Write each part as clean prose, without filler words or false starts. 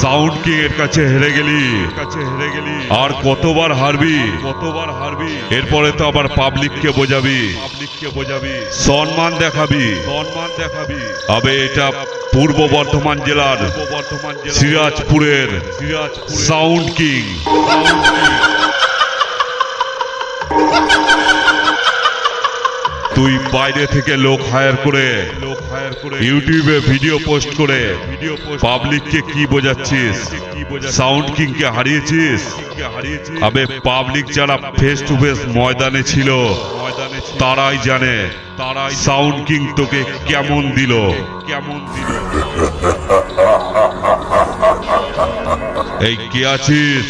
Sound king এর কাছে হেরে গেলি আর কতবার হারবি এরপরে তো আবার পাবলিককে বোঝাবি সম্মান দেখাবি আবে এটা পূর্ব বর্ধমান জেলার সিরাজপুরের সাউন্ড কিং। তুই বাইরে থেকে লোক হায়ার করে ইউটিউবে ভিডিও পোস্ট করে পাবলিককে কি বোঝাচ্ছিস? সাউন্ড কিং কে হারিয়েছিস। আবে পাবলিক যারা ফেস টু ফেস ময়দানে ছিল তারাই জানে সাউন্ড কিং তোকে কেমন দিল। এই কে আছিস?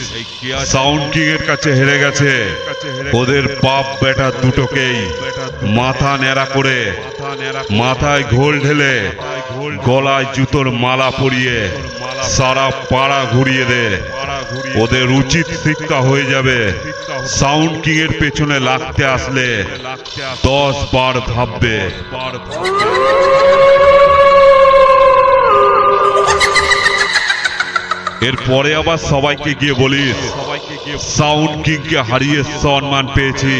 সাউন্ড কিং এর কাছে হেরে গেছে। ওদের বাপ বেটা দুটোকেই মাথা ন্যাড়া করে মাথায় ঘোল ঢেলে গলায় জুতোর মালা পরিয়ে সারা পাড়া ঘুরিয়ে দে। ওদের উচিত শিক্ষা হয়ে যাবে সাউন্ড কিং এর পেছনে লাগতে আসলে 10 বার ভাববে। এরপরে আবার সবাইকে গিয়ে বলিস সাউন্ড কিং কে হারিয়ে সম্মান পেয়েছি,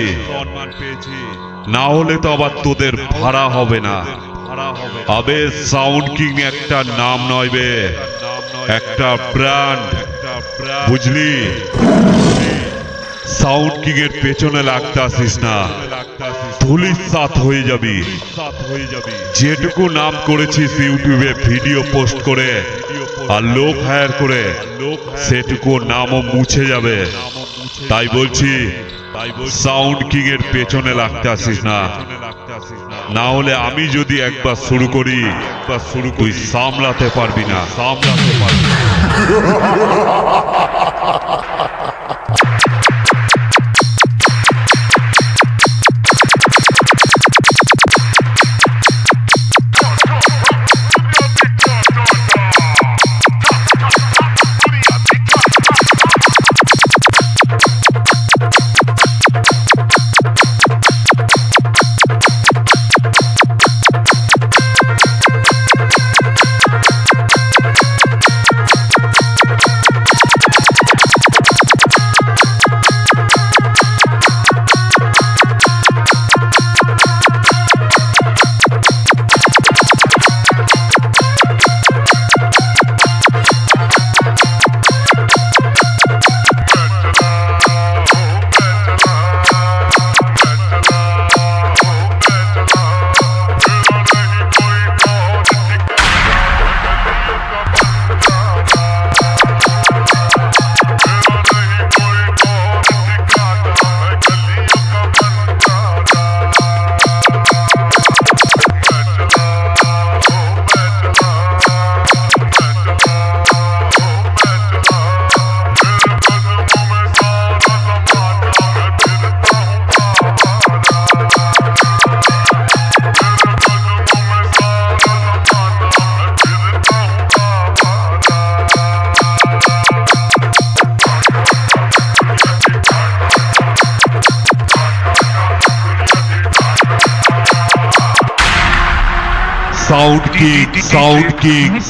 না হলে তো আবার তোদের ভাড়া হবে না। আবে সাউন্ড কিং একটা নাম নয় বে, একটা ব্র্যান্ড, বুঝলি? সাউন্ড কিং এর পেছনে লাগতে আসিস না, ধুলির সাথ হয়ে যাবি। যেটুকু নাম করেছিস ইউটিউবে ভিডিও পোস্ট করে আর লোক হায়ার করে সেটুকু নামও মুছে যাবে। তাই বলছি সাউন্ড কিং এর পেছনে লাগতে আসিস না, না হলে আমি যদি একবার শুরু করি তুই সামলাতে পারবি না।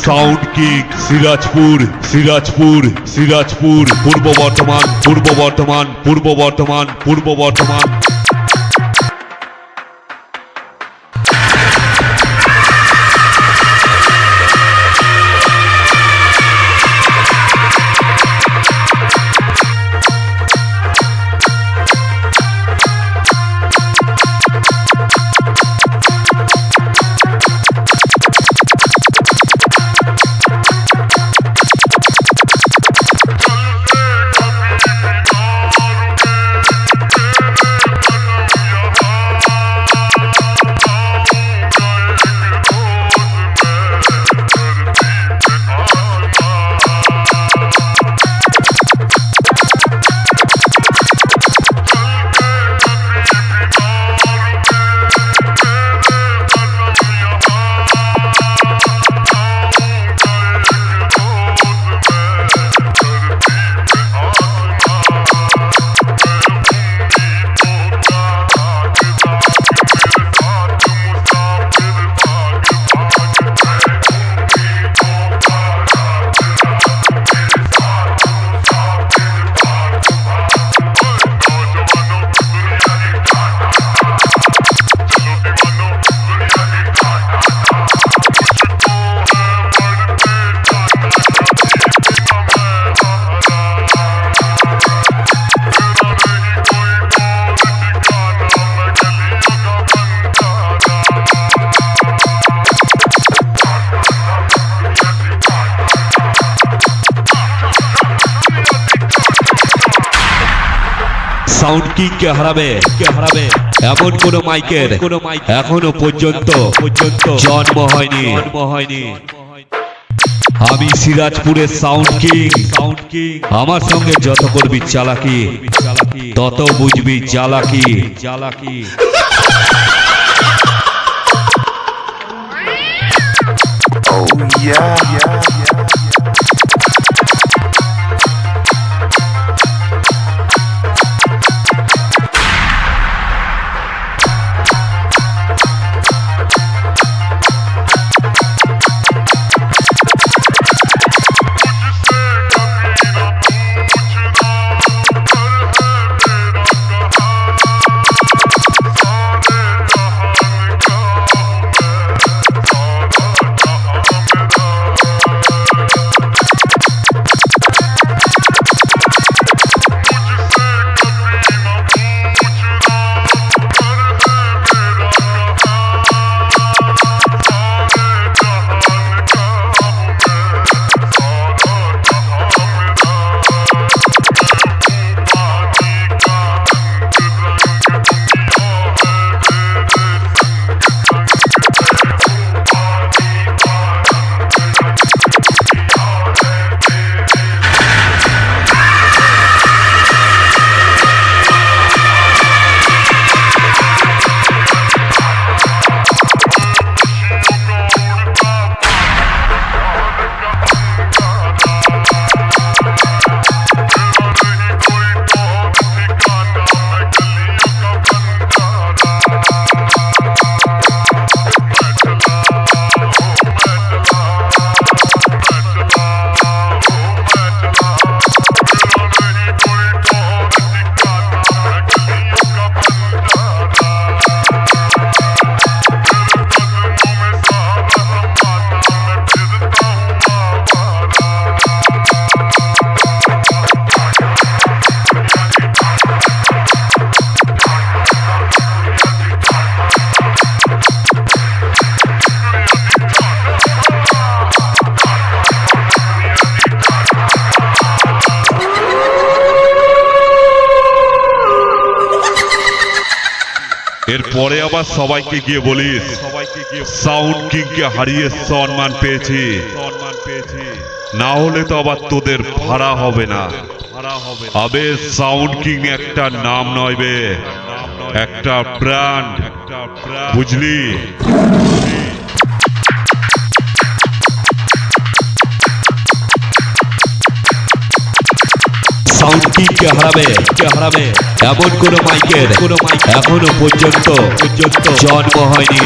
সাউন্ড কিং সিরাজপুর পূর্ব বর্ধমান। সাউন্ড কিং কে হারাবে এমন কোন মাইকের এখনো পর্যন্ত জন্ম হয়নি। আমি সিরাজপুরের সাউন্ড কিং। আমার সঙ্গে যত করবি চালাকি তত বুঝবি জ্বালাকি। এরপরে আবার সবাইকে গিয়ে বলিস সাউন্ড কিং কে হারিয়ে সম্মান পেয়েছি, না হলে তো আবার তোদের ভাড়া হবে না। আবে সাউন্ড কিং একটা নাম নয় বে, একটা ব্র্যান্ড, বুঝলি? সাউন্ড কিং কে হারাবে এমন কোন মাইকের এখনো পর্যন্ত জন্ম হয়নি।